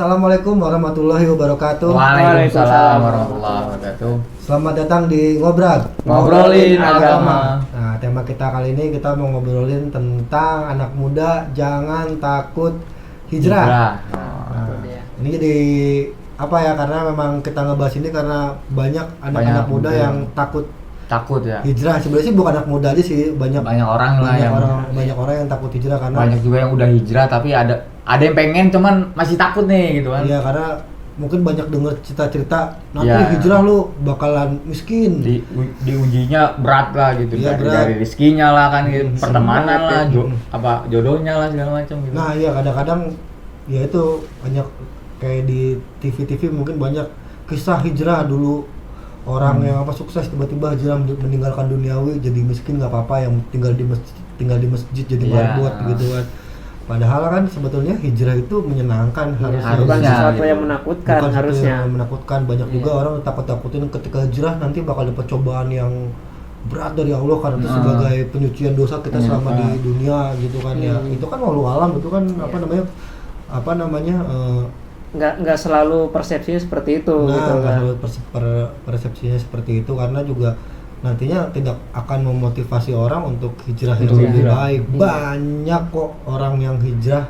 Assalamualaikum warahmatullahi wabarakatuh. Waalaikumsalam warahmatullahi wabarakatuh. Selamat datang di Ngobrol. Ngobrolin agama. Nah, tema kita kali ini kita mau ngobrolin tentang anak muda jangan takut hijrah. Nah, ini jadi apa ya? Karena memang kita ngebahas ini karena banyak anak-anak muda yang takut ya. Hijrah. Sebenarnya sih bukan anak muda aja sih, banyak orang yang takut hijrah karena banyak juga yang udah hijrah tapi ada yang pengen cuman masih takut nih gitu kan. Iya, karena mungkin banyak denger cerita-cerita nanti ya, hijrah lu bakalan miskin. Di ujinya berat lah gitu, ya, dari rezekinya lah kan gitu, pertemanan lah, jodohnya lah segala macam gitu. Nah, iya kadang-kadang ya itu banyak kayak di TV-TV mungkin banyak kisah hijrah dulu. Orang yang sukses tiba-tiba hijrah meninggalkan duniawi jadi miskin nggak apa-apa, yang tinggal di masjid jadi marbot gitu kan. Padahal kan sebetulnya hijrah itu menyenangkan, harusnya bukan sesuatu yang menakutkan, bukan harusnya yang menakutkan. Banyak juga orang takut-takutin ketika hijrah nanti bakal dapat cobaan yang berat dari Allah karena itu sebagai penyucian dosa kita selama di dunia gitu kan. Ya itu kan walau alam, itu kan apa namanya nggak selalu persepsinya seperti itu. Nah, gitu nggak kan. selalu persepsinya seperti itu, karena juga nantinya tidak akan memotivasi orang untuk hijrah yang lebih baik. Banyak kok orang yang hijrah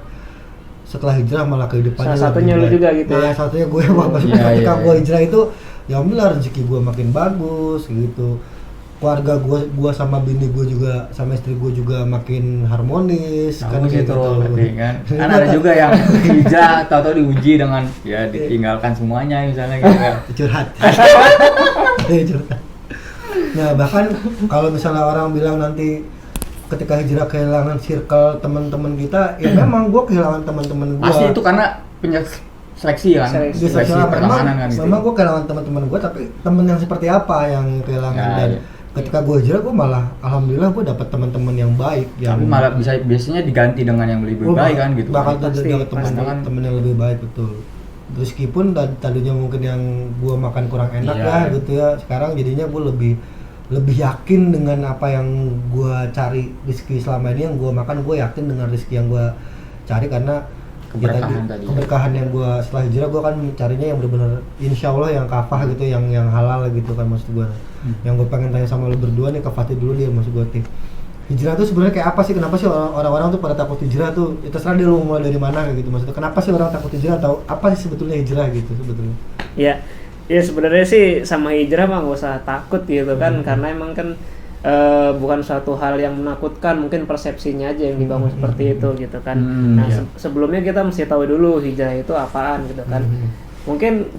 setelah hijrah malah kehidupannya salah satunya lu juga gitu. Nah, satunya gue ketika gue hijrah itu ya alhamdulillah rezeki gue makin bagus gitu. Keluarga gue sama bini gue juga sama istri gue juga makin harmonis kan gitu. Kan ada juga yang hijrah tahu-tahu diuji dengan ya ditinggalkan semuanya misalnya gitu kan. Curhat. Nah, bahkan kalau misalnya orang bilang nanti ketika hijrah kehilangan circle teman-teman kita, ya memang gue kehilangan teman-teman gue. Pasti itu karena seleksi kan, seleksi pertemanan kan gitu. Memang gue kehilangan teman-teman gue, tapi teman yang seperti apa yang kehilangan dan ketika gue hijrah gue malah alhamdulillah gue dapat teman-teman yang baik yang tapi malah biasanya diganti dengan yang lebih baik kan gitu. Bakal dapat teman yang lebih baik, betul. Meskipun tadinya mungkin yang gue makan kurang enak gitu ya, sekarang jadinya gue lebih yakin dengan apa yang gue cari rezeki selama ini, yang gue makan gue yakin dengan rezeki yang gue cari karena keberkahan yang gue setelah hijrah gue kan mencarinya yang benar-benar insya Allah yang kafah gitu, yang halal gitu kan maksud gue. Yang gue pengen tanya sama lu berdua nih, ke Fatih dulu dia, maksud gue Tih, hijrah tuh sebenarnya kayak apa sih? Kenapa sih orang-orang tuh pada takut hijrah tuh? Ya terserah dia lu mulai dari mana gitu, maksudnya kenapa sih orang takut hijrah, atau apa sih sebetulnya hijrah gitu sebetulnya? Ya sebenarnya sih sama hijrah mah nggak usah takut gitu kan, karena emang kan bukan suatu hal yang menakutkan, mungkin persepsinya aja yang dibangun seperti itu gitu kan. Sebelumnya kita mesti tahu dulu hijrah itu apaan gitu kan. Mungkin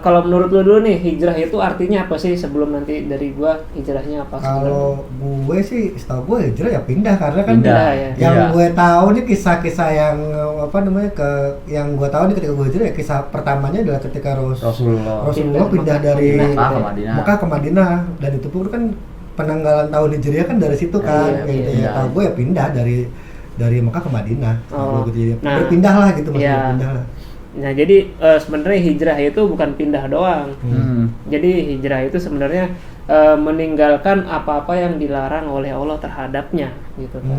kalau menurut lu dulu nih, hijrah itu artinya apa sih sebelum nanti dari gua hijrahnya apa? Kalau gue sih, setahu gue hijrah ya pindah, karena kan ya. Yang gue tahu nih kisah-kisah yang yang gue tahu nih ketika gue hijrah ya, kisah pertamanya adalah ketika Rasulullah pindah dari Mekah ke Madinah, dan itu pun kan penanggalan tahun Hijriah kan dari situ kan. Tahu gue ya pindah dari Mekah ke Madinah. Berpindah lah gitu, maksudnya pindah lah. Nah, jadi sebenarnya hijrah itu bukan pindah doang. Jadi hijrah itu sebenarnya meninggalkan apa-apa yang dilarang oleh Allah terhadapnya gitu kan.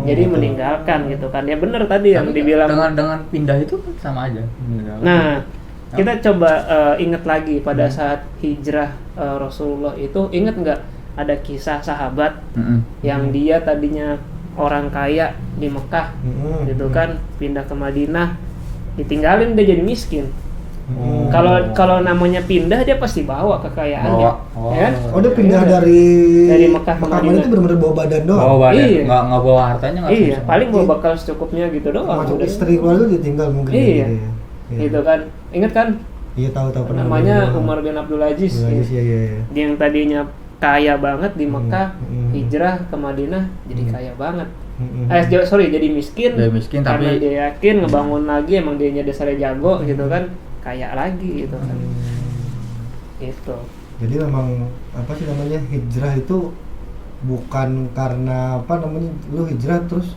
Jadi meninggalkan gitu kan. Ya benar tadi yang dibilang dengan pindah itu sama aja. Nah, kita coba ingat lagi pada saat hijrah Rasulullah itu, ingat nggak ada kisah sahabat yang dia tadinya orang kaya di Mekah gitu kan, pindah ke Madinah, ditinggalin dia jadi miskin. Kalau namanya pindah, dia pasti bawa kekayaannya. Ya kan? Dia pindah dari Mekah ke Madinah itu benar-benar bawa badan doang. Bawa badan, nggak bawa hartanya, nggak iya, paling bawa bakal secukupnya gitu doang. Masuk istri keluarga ditinggal mungkin. Iya. Gitu kan. Ingat kan? Iya, tahu namanya Umar bin Abdul Aziz. Iya. Dia yang tadinya kaya banget di Mekah, hijrah ke Madinah jadi kaya banget. Jadi miskin karena tapi dia yakin ngebangun lagi, emang dia dasarnya jago gitu kan, kaya lagi gitu kan. Itu. Jadi memang hijrah itu bukan karena lu hijrah terus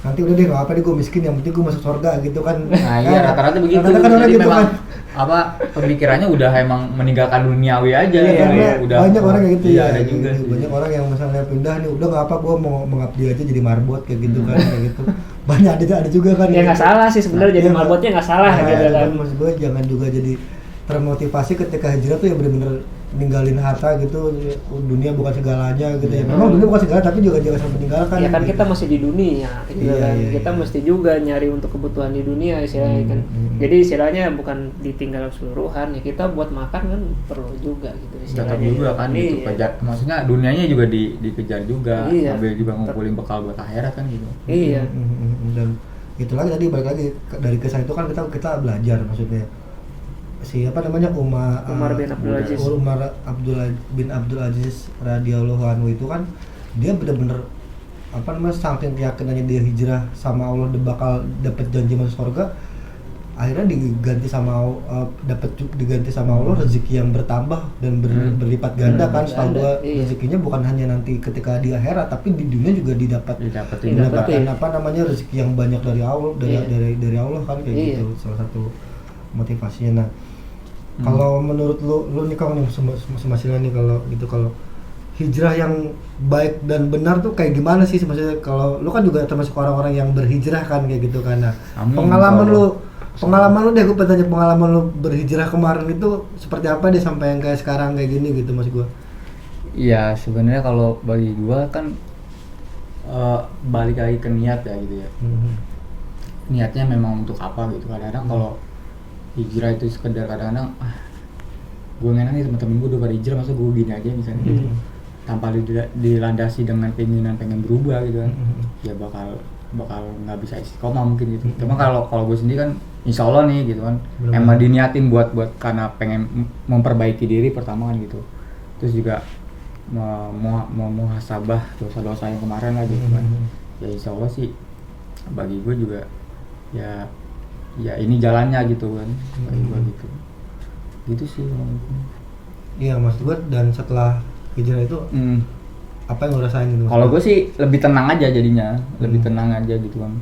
nanti udah deh nggak apa deh gue miskin yang penting gue masuk surga gitu kan. Nah iya rata-rata begitu. Rata-rata kan orang Jadi gitu memang kan. apa pemikirannya udah emang meninggalkan duniawi aja Iya, gitu karena ya. Udah banyak orang kayak gitu iya, ya. ada juga Gitu. sih. Banyak orang yang misalnya pindah nih udah nggak apa gue mau mengabdi aja jadi marbot kayak gitu kan kayak gitu. Banyak ada juga kan. Ya nggak salah sih sebenarnya jadi Iya, marbotnya nggak salah nah, gitu itu kan. maksud gue jangan juga jadi termotivasi ketika hijrah tuh ya bener-bener ninggalin harta gitu, dunia bukan segalanya gitu ya. Memang dunia bukan segala tapi juga jangan sampai meninggalkan. Ya kan gitu. kita masih di dunia gitu Iya, kan. iya, Kita iya. mesti juga nyari untuk kebutuhan di dunia istilahnya kan. Jadi istilahnya bukan ditinggal keseluruhan ya kita buat makan kan perlu juga gitu Tetap istilahnya. juga kan gitu. Iya. Maksudnya dunianya juga dikejar juga Iya. sambil juga ngumpulin bekal buat akhirat kan gitu. Iya. Dan itu lagi tadi balik lagi dari kisah itu kan kita belajar maksudnya siapa namanya Umar bin Abdul Aziz. Umar bin Abdul Aziz radhiyallahu anhu itu kan dia benar-benar apa namanya saking keyakinannya dia hijrah sama Allah dia bakal dapat janji masuk surga, akhirnya diganti sama Allah rezeki yang bertambah dan berlipat ganda kan. Setahu gua Iya. rezekinya bukan hanya nanti ketika di akhirat tapi di dunia juga Didapetin mendapatkan apa namanya rezeki yang banyak dari Allah Iya. dari Allah kan kayak Iya. gitu salah satu motivasinya. Nah kalau menurut lu nih Kang nih semasinya nih kalau hijrah yang baik dan benar tuh kayak gimana sih maksudnya kalau lu kan juga termasuk orang-orang yang berhijrah kan kayak gitu kan. Nah Amin, pengalaman insya lu deh gue bertanya pengalaman lu berhijrah kemarin itu seperti apa deh sampai yang kayak sekarang kayak gini gitu maksud gua. Iya sebenarnya kalau bagi gua kan balik lagi ke niat ya gitu ya. Niatnya memang untuk apa gitu. Kadang-kadang kalau hijrah itu sekedar kadang-kadang gue ngenak nih teman-teman gue udah pada hijrah masa gue gini aja misalnya gitu tanpa dilandasi dengan keinginan pengen berubah gitu kan ya bakal nggak bisa istiqomah mungkin gitu. Cuma kalau gue sendiri kan insya Allah nih gitu kan emang diniatin buat karena pengen memperbaiki diri pertama kan gitu, terus juga muhasabah dosa-dosa yang kemarin lah gitu kan. Ya insya Allah sih bagi gue juga ya ini jalannya gitu kan bagi gua gitu sih. Iya maksud gue dan setelah hijrah itu apa yang lo rasain gitu? Kalau gue sih lebih tenang aja jadinya, lebih tenang aja gitu kan.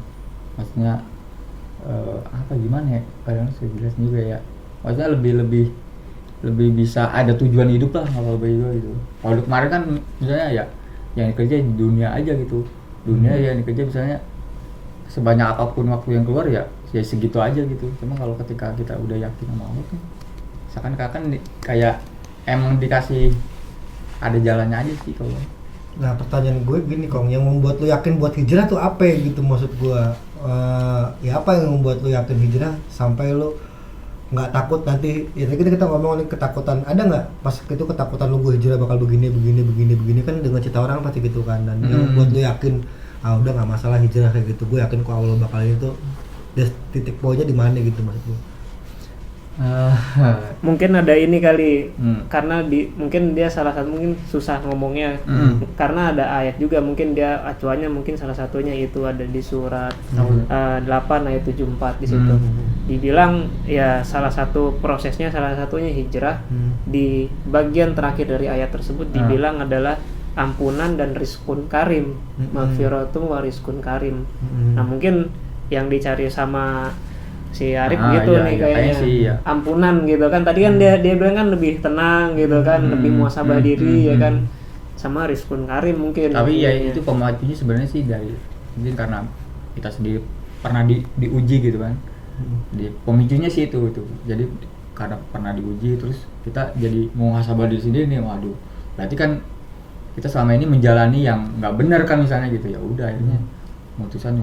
Maksudnya apa gimana ya? Kadang saya jelas juga ya. Maksudnya lebih bisa ada tujuan hidup lah kalau bagi gue gitu. Kalau kemarin kan misalnya ya yang kerja di dunia aja gitu. Dunia yang dikerja misalnya sebanyak apapun waktu yang keluar ya segitu aja gitu. Cuma kalau ketika kita udah yakin sama Allah tuh seakan-akan kayak emang dikasih ada jalannya aja sih kalau. Nah pertanyaan gue gini Kong, yang membuat lu yakin buat hijrah tuh apa ya gitu maksud gue? Ya apa yang membuat lu yakin hijrah sampai lu nggak takut nanti? Ya tadi kita ngomongin ketakutan, ada nggak pas itu ketakutan lu gue hijrah bakal begini kan dengan cerita orang pasti gitu kan, dan yang membuat lu yakin udah nggak masalah hijrah kayak gitu, gue yakin kok Allah bakal itu. Titik poinnya di mana gitu maksud gue? Mungkin ada ini kali karena mungkin dia salah satu mungkin susah ngomongnya karena ada ayat juga mungkin dia acuannya mungkin salah satunya itu ada di surat 8 ayat 74 di situ dibilang ya salah satu prosesnya salah satunya hijrah di bagian terakhir dari ayat tersebut dibilang adalah ampunan dan rizkun karim, maghfiratum wa rizkun karim. Nah mungkin yang dicari sama si Arif gitu nih kayaknya sih, ya. ampunan gitu kan tadi kan dia bilang kan lebih tenang gitu kan lebih muhasabah diri ya kan sama rizkun karim mungkin. Tapi ya itu pemacunya sebenarnya sih dari mungkin karena kita sendiri pernah diuji gitu kan. Di pemicunya sih itu jadi karena pernah diuji terus kita jadi muhasabah diri sendiri nih, waduh berarti kan kita selama ini menjalani yang nggak benar kan misalnya gitu, ya udah akhirnya memutuskan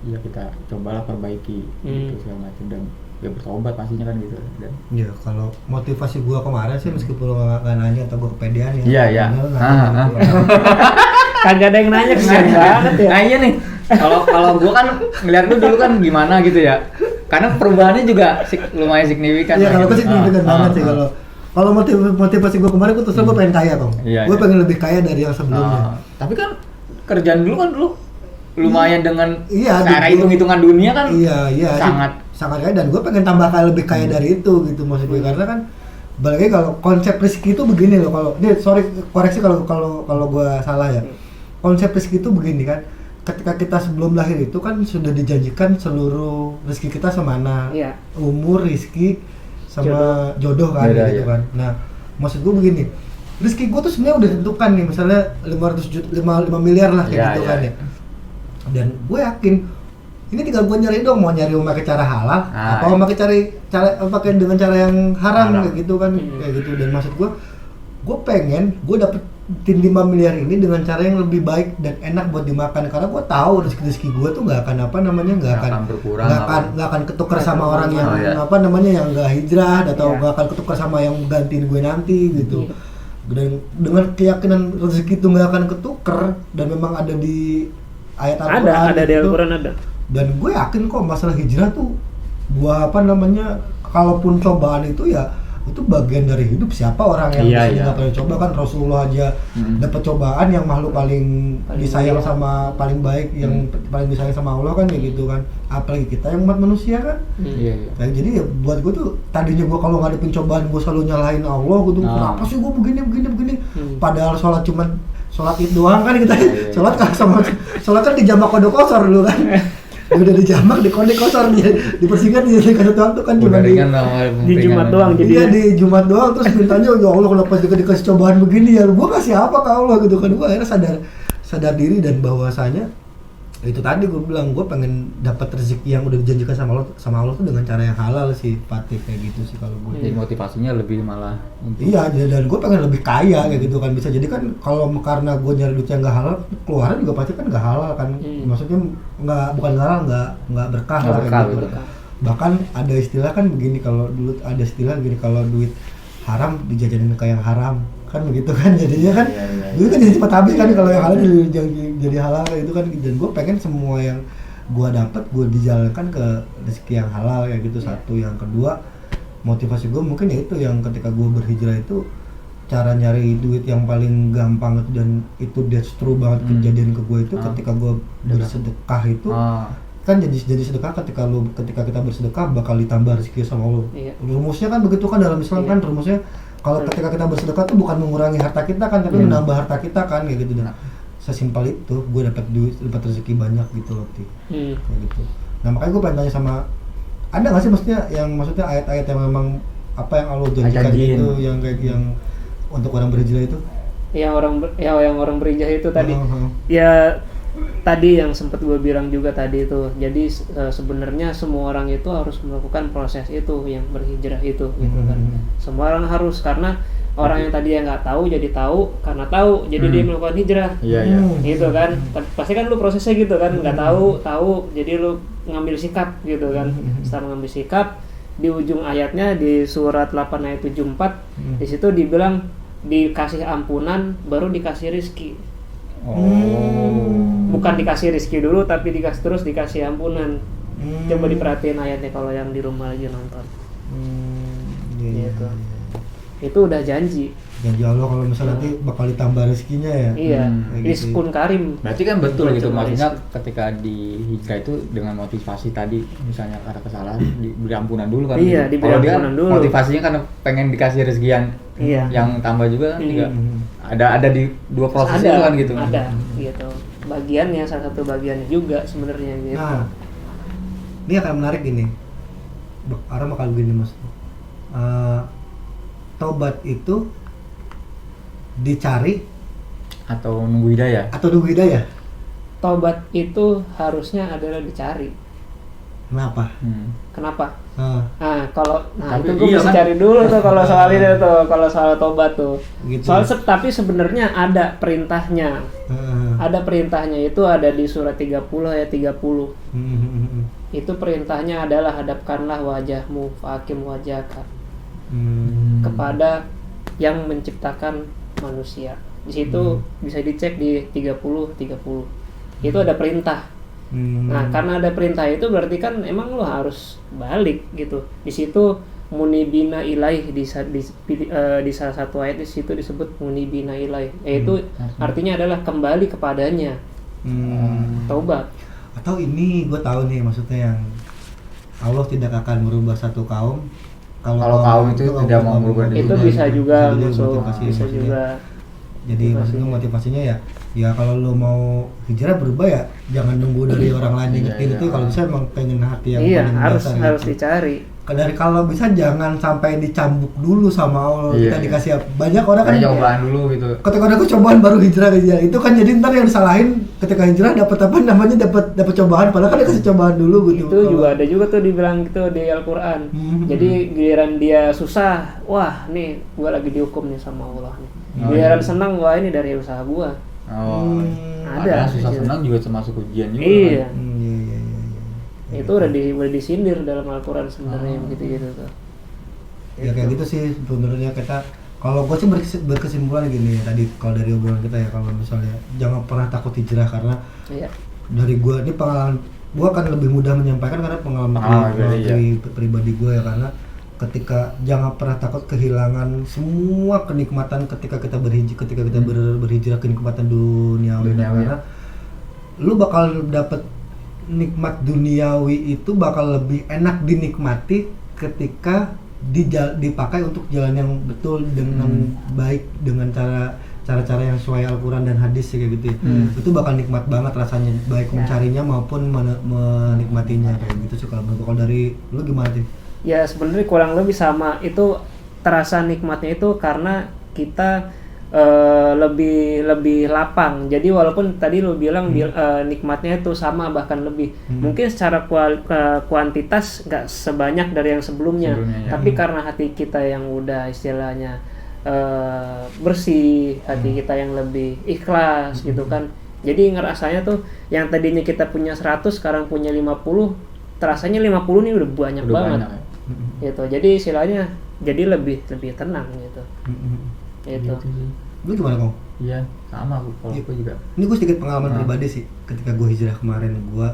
ya kita cobalah perbaiki gitu segala macam dan ya bertobat pastinya kan gitu. Dan ya kalau motivasi gua kemarin sih meskipun lo nggak nanya atau gua kepedean ya iya kagak ada yang nanya kesian banget ya. Nah iya nih kalau gua kan ngeliat lu dulu kan gimana gitu ya, karena perubahannya juga lumayan signifikan. Iya kalau gua signifikan banget sih kalau motivasi gua kemarin gua terus gua pengen kaya Kong. Gua pengen lebih kaya dari yang sebelumnya. Tapi kan kerjaan dulu kan lumayan dengan iya, cara hitung-hitungan dunia kan iya sangat kaya dan gue pengen tambah lebih kaya dari itu gitu maksud gue, karena kan balik kalau konsep rezeki itu begini loh, kalau koreksi kalau gue salah ya, konsep rezeki itu begini kan, ketika kita sebelum lahir itu kan sudah dijanjikan seluruh rezeki kita semana, Iya. umur, rezeki, sama jodoh kan, Beda, gitu ya. kan. Nah, maksud gue begini, rezeki gue tuh sebenarnya udah ditentukan nih, misalnya 5 miliar lah kayak Iya, gitu iya. kan ya. Dan gue yakin ini tinggal gue nyari dong, mau nyari pakai cara halal, apa mau pakai pakai dengan cara yang haram kayak gitu kan, kayak gitu. Dan maksud gue pengen gue dapetin 5 miliar ini dengan cara yang lebih baik dan enak buat dimakan, karena gue tahu rezeki gue tuh nggak akan nggak akan berkurang, nggak akan ketukar sama orang yang Oh, iya. yang nggak hijrah atau Iya. nggak akan ketukar sama yang gantiin gue nanti gitu. Dan dengan keyakinan rezeki itu nggak akan ketukar dan memang ada di ayat Al-Quran Ada di gitu. Al-Quran ada. Dan gue yakin kok masalah hijrah tuh kalaupun cobaan itu ya itu bagian dari hidup. Siapa orang yang nggak pernah coba kan? Rasulullah aja dapat cobaan, yang makhluk paling disayang mulia. sama paling baik, yang paling disayang sama Allah kan, kayak gitu kan. Apalagi kita yang umat manusia kan. Iya. Nah, jadi ya buat gue tuh tadinya gue kalau ngadepin cobaan gue selalu nyalahin Allah gitu. Kenapa sih gue begini? Padahal sholat itu doang kan kita. Sholat kan sholat kan dijamak kode kosor dulu kan. Udah dijamak di kode kosor, dipersingkat di kode doang tuh kan cuma di Jumat doang. Jadi iya di Jumat doang, terus mintanya ya Allah kenapa dikasih cobaan begini ya, gue kasih apa ke Allah gitu kan. Gue akhirnya sadar diri dan bahwasanya itu tadi gue bilang gue pengen dapat rezeki yang udah dijanjikan sama Allah tuh dengan cara yang halal sih, Fatih, kayak gitu sih kalau gue. Jadi motivasinya lebih malah Iya, dan gue pengen lebih kaya kayak gitu kan. Bisa jadi kan kalau karena gue nyari duit yang nggak halal, keluaran juga pasti kan nggak halal kan. Maksudnya bukan halal, nggak berkah lah kayak gitu. Bahkan ada istilah kan begini, kalau duit haram dijajanin ke yang haram kan, begitu kan. Jadinya kan duit kan jadi cepat habis kan kalau yang halal jadi halal kayak gitu kan. Dan gue pengen semua yang gue dapat gue dijalankan ke rezeki yang halal kayak gitu. Satu, yang kedua motivasi gue mungkin ya itu, yang ketika gue berhijrah itu cara nyari duit yang paling gampang itu, dan itu that's true banget kejadian ke gue itu ketika gue bersedekah itu kan jadi sedekah. Ketika kita bersedekah bakal ditambah rezeki sama Allah. Rumusnya kan begitu kan dalam Islam kan, rumusnya kalau ketika kita bersedekah tuh bukan mengurangi harta kita kan, tapi menambah harta kita kan, kayak gitu. Dan sesimpel itu gue dapat rezeki banyak gitu loh, kayak gitu. Nah makanya gue pengen tanya sama, ada nggak sih maksudnya ayat-ayat yang memang apa yang Allah janjikan itu, yang kayak yang untuk orang berhijrah itu? Yang orang berhijrah itu tadi. Ya tadi yang sempat gue bilang juga tadi itu. Jadi sebenarnya semua orang itu harus melakukan proses itu, yang berhijrah itu gitu kan. Semua orang harus, karena orang yang tadi yang nggak tahu jadi tahu, karena tahu jadi dia melakukan hijrah. Gitu kan. Pasti kan lu prosesnya gitu kan, nggak tahu jadi lu ngambil sikap gitu kan. Setelah ngambil sikap, di ujung ayatnya di surat 8 ayat 74 di situ dibilang dikasih ampunan baru dikasih rizki. Bukan dikasih rizki dulu, tapi dikasih ampunan. Coba diperhatiin ayatnya kalau yang di rumah lagi nonton. Gitu. Itu udah janji Allah kalau misalnya nanti bakal ditambah rezekinya ya. Iya, rizkun karim. Berarti kan betul gitu, maksudnya ketika di hijrah itu dengan motivasi tadi, misalnya karena kesalahan diberi ampunan dulu kan. Iya, gitu. diberi ampunan dulu. Motivasinya karena pengen dikasih rezeki yang tambah juga kan juga ada di dua proses itu kan gitu. Ada gitu. Bagiannya, salah satu bagiannya juga sebenarnya gitu. Nah, ini akan menarik ini. Orang bakal begini Mas. Tobat itu dicari atau nunggu hidayah? Tobat itu harusnya adalah dicari. Kenapa? Kenapa? Tapi itu gue bisa cari dulu tuh kalau soal ini tuh, kalau soal tobat tuh. Gitu. Tapi sebenarnya ada perintahnya. Ada perintahnya, itu ada di surat 30 ayat 30. Itu perintahnya adalah hadapkanlah wajahmu faqim wajhaka kepada yang menciptakan manusia. Di situ bisa dicek di 30. Itu ada perintah. Nah, karena ada perintah itu berarti kan emang lo harus balik gitu. Di situ munibina ilaih di salah satu ayat di situ disebut munibina ilaih. Yaitu artinya adalah kembali kepadanya. Taubat. Atau ini gue tahu nih maksudnya, yang Allah tidak akan merubah satu kaum kalau kaum itu tidak mau merubah diri. Itu bisa juga masuk, bisa juga. Jadi maksudnya motivasinya ya kalau lo mau hijrah berubah ya jangan nunggu dari orang lain ingetin itu. Kalau bisa emang pengen hati yang paling dasar harus gitu. dicari. Dari kalau bisa jangan sampai dicambuk dulu sama Allah. Kita dikasih banyak orang kan cobaan dulu gitu. Ketika aku cobaan baru hijrah itu kan jadi ntar yang disalahin ketika hijrah dapat apa namanya dapat cobaan padahal kan dikasih cobaan dulu gitu. Itu juga ada juga tuh dibilang gitu di Al-Qur'an. Jadi giliran dia susah, wah nih gua lagi dihukum nih sama Allah nih. Giliran senang, wah ini dari usaha gua. Ada susah senang juga termasuk ujian juga. Iya. Iya. Itu udah disindir dalam Al-Qur'an sebenarnya gitu tuh. Ya kayak gitu sih sebenarnya kita. Kalau gue sih berkesimpulan gini ya tadi kalau dari obrolan kita ya, kalau misalnya jangan pernah takut hijrah karena dari gue ini pengalaman gue akan lebih mudah menyampaikan karena pengalaman pribadi gue ya, karena ketika jangan pernah takut kehilangan semua kenikmatan ketika kita berhijrah kenikmatan duniawi karena lu bakal dapet nikmat duniawi itu bakal lebih enak dinikmati ketika dipakai untuk jalan yang betul dengan baik dengan cara-cara yang sesuai Al-Quran dan hadis kayak gitu ya. Itu bakal nikmat banget rasanya baik mencarinya maupun menikmatinya kayak gitu sih. Kalau dari lu gimana sih? Ya sebenarnya kurang lebih sama, itu terasa nikmatnya itu karena kita lebih lapang. Jadi walaupun tadi lu bilang nikmatnya itu sama bahkan lebih, mungkin secara kuantitas nggak sebanyak dari yang sebelumnya tapi karena hati kita yang udah istilahnya bersih, hati kita yang lebih ikhlas gitu kan. Jadi ngerasanya tuh yang tadinya kita punya 100 sekarang punya 50, terasanya 50 nih udah banyak banget. Gitu. Jadi istilahnya jadi lebih tenang gitu. Itu. Lu gimana Kong? Iya, sama aku juga. Ini gue sedikit pengalaman pribadi sih. Ketika gue hijrah kemarin, gue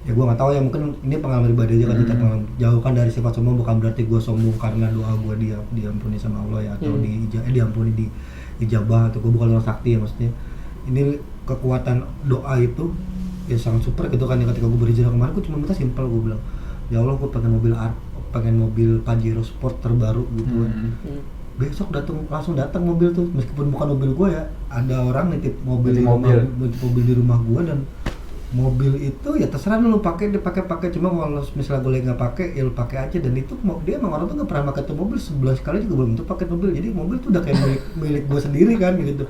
nggak tahu ya, mungkin ini pengalaman pribadi aja kan. Kita jauhkan dari sifat sombong, bukan berarti gue sombong karena doa gue diampuni sama Allah ya, atau diampuni di ijabah, atau gue bukan orang sakti ya maksudnya. Ini kekuatan doa itu ya sangat super gitu kan. Ketika gue berhijrah kemarin, gue cuma minta simpel, gue bilang ya Allah, gue pengen mobil Pajero Sport terbaru gitu kan. Besok langsung datang mobil tuh, meskipun bukan mobil gue ya, ada orang nitip mobil di rumah gue, dan mobil itu ya terserah lu pakai dipakai, cuma kalau misalnya gue lagi nggak pakai ya lu pakai aja. Dan itu dia emang orang tuh nggak pernah pakai tuh mobil 11 kali juga belum tuh pakai mobil, jadi mobil tuh udah kayak milik gue sendiri kan gitu.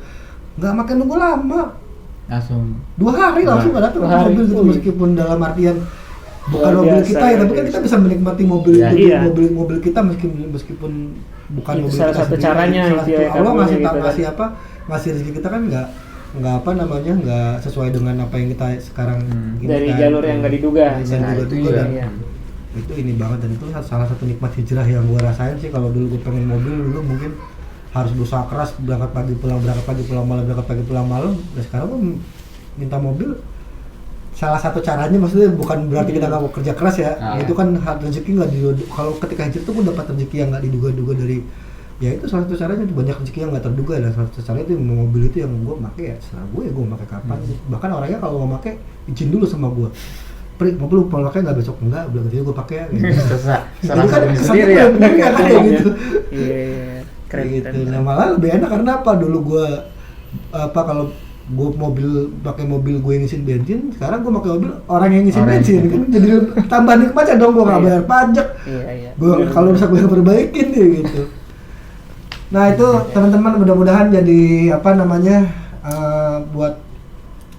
Nggak makan nunggu lama, langsung 2 hari langsung nggak datang mobil gitu, meskipun dalam artian bukan mobil kita ya, tapi kan kita bisa menikmati mobil mobil kita meskipun bukan itu mobil salah kita satu sendiri. caranya Allah ngasih gitu ngasih rezeki kita kan nggak sesuai dengan apa yang kita sekarang dari jalur yang nggak diduga. Itu ini banget, dan itu salah satu nikmat hijrah yang gue rasain sih. Kalau dulu gue pengen mobil, dulu mungkin harus berusaha keras, berangkat pagi pulang malam. Dan sekarang gue minta mobil. Salah satu caranya, maksudnya bukan berarti kita nggak mau kerja keras ya. Itu kan rezeki nggak diduga. Kalau ketika hijrah tuh gue dapat rezeki yang nggak diduga-duga dari, ya itu salah satu caranya. Banyak rezeki yang nggak terduga, dan salah satu caranya itu mobil itu yang gue pakai ya serah gue pakai kapan. Bahkan orangnya kalau mau pakai izin dulu sama gue, mobil lu mau pakai nggak besok, enggak, bilang gitu gue pakai ya gitu. Salah kan sendiri ya kayak gitu. Iya, keren gitu. Nah malah lebih enak karena apa, dulu gue kalau gue pakai mobil gue yang ngisiin bensin, sekarang gue pakai mobil orang yang ngisiin bensin kan, jadi tambah nikmatnya dong, gue nggak bayar pajak. Gue kalau bisa gue perbaikin ya gitu. Nah itu teman-teman, mudah-mudahan jadi buat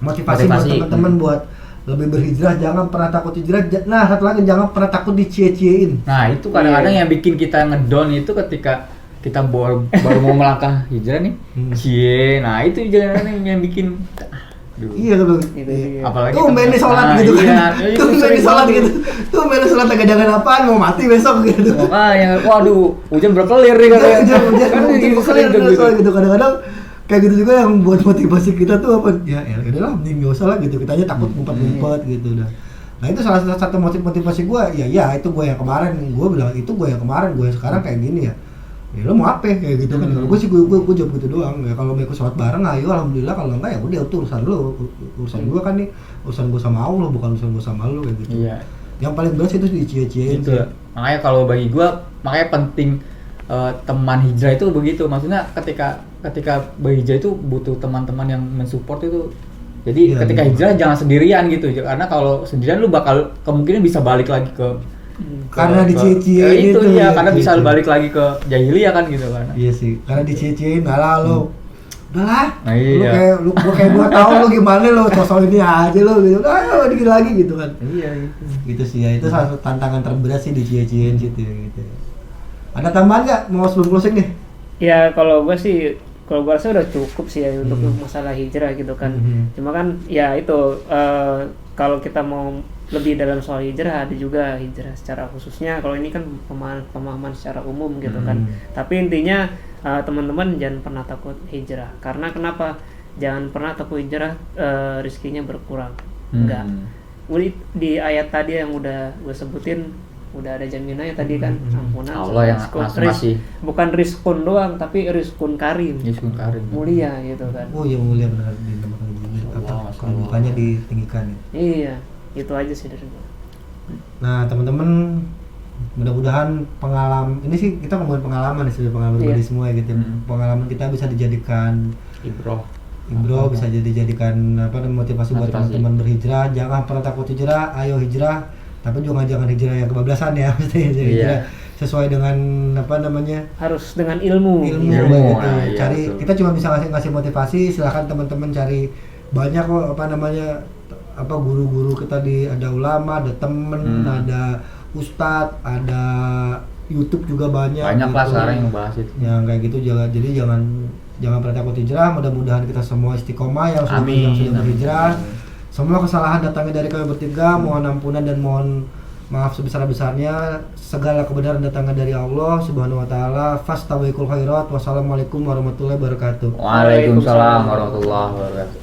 motivasi buat teman-teman buat lebih berhijrah. Jangan pernah takut hijrah. Nah satu lagi, jangan pernah takut dicie-ciein. Nah itu kadang-kadang yang bikin kita ngedon itu ketika kita baru mau melangkah hijrah nih, nah itu jangan yang bikin. Iya tuh. Apalagi tuh main sholat gitu kan. Tuh main sholat gitu. Tuh main sholat agak jangan apaan, mau mati besok gitu. Makanya, waduh, hujan berkelir nih katanya. Kan gitu kadang-kadang kayak gitu juga yang buat motivasi kita tuh apa? Ya udahlah, mending enggak usah lah gitu. Kitanya takut ngumpet-ngumpet gitu dah. Nah itu salah satu motivasi gue. Ya itu gue yang kemarin. Gue bilang itu gue yang kemarin, gue sekarang kayak gini ya. Ya lo mau apa kayak gitu kan. Gue sih gue jawab gitu doang ya. Kalau mau ikut sholat bareng ayo, alhamdulillah. Kalau enggak ya udah, itu urusan lo, urusan gue kan nih, urusan gue sama Allah, bukan urusan gue sama lo kayak gitu. Yang paling berat itu dicie-ciein gitu. Makanya kalau bagi gue, makanya penting teman hijrah itu begitu, maksudnya ketika berhijrah itu butuh teman-teman yang mensupport itu. Jadi ketika hijrah jangan sendirian gitu, karena kalau sendirian lu bakal kemungkinan bisa balik lagi ke karena dicie-ciein itu ya, karena bisa balik lagi ke jahiliyah kan gitu kan. Iya sih, karena dicie-ciein malah lo udahlah, Nah, iya. gua tahu lo gimana lo sosok ini aja lo gitu, ayo dikit lagi gitu kan. Iya Gitu sih ya, itu salah satu tantangan terberat sih dicie-ciein gitu ya gitu. Ada tambahan nggak mau sebelum closing nih? Ya kalau gue rasa udah cukup sih ya untuk masalah hijrah gitu kan. Cuma kan ya itu kalau kita mau lebih dalam soal hijrah, ada juga hijrah secara khususnya. Kalau ini kan pemahaman secara umum gitu kan. Tapi intinya teman-teman jangan pernah takut hijrah. Karena kenapa? Jangan pernah takut hijrah, rezekinya berkurang. Enggak. Di ayat tadi yang udah gue sebutin, udah ada jaminannya tadi kan, ampunan Allah yang masih bukan rizkun doang, tapi rizkun karim. Rizkun karim. Mulia gitu kan. Oh ya mulia benar di nama kalau bukannya ditinggikan ya. Iya, itu aja sih dari gue. Nah teman-teman, mudah-mudahan pengalaman ini sih kita ngomongin pengalaman sih, pengalaman pribadi semua ya gitu. Pengalaman kita bisa dijadikan ibroh bisa dijadikan motivasi buat teman-teman berhijrah. Jangan pernah takut hijrah, ayo hijrah. Tapi juga jangan hijrah yang kebablasan ya, mesti hijrah sesuai dengan harus dengan ilmu gitu. Nah, Cari betul. Kita cuma bisa ngasih motivasi. Silakan teman-teman cari banyak kok guru-guru kita ada ulama, ada temen, ada ustadz, ada YouTube juga banyak lah gitu. sekarang yang bahas itu yang kayak gitu. Jangan pernah takut hijrah. Mudah-mudahan kita semua istiqomah yang sudah berhijrah. Semua kesalahan datangnya dari kami bertiga. Mohon ampunan dan mohon maaf sebesar-besarnya. Segala kebenaran datangnya dari Allah Subhanahu wa taala. Fastabiqul khairat. Wassalamualaikum warahmatullahi wabarakatuh. Waalaikumsalam warahmatullahi wabarakatuh.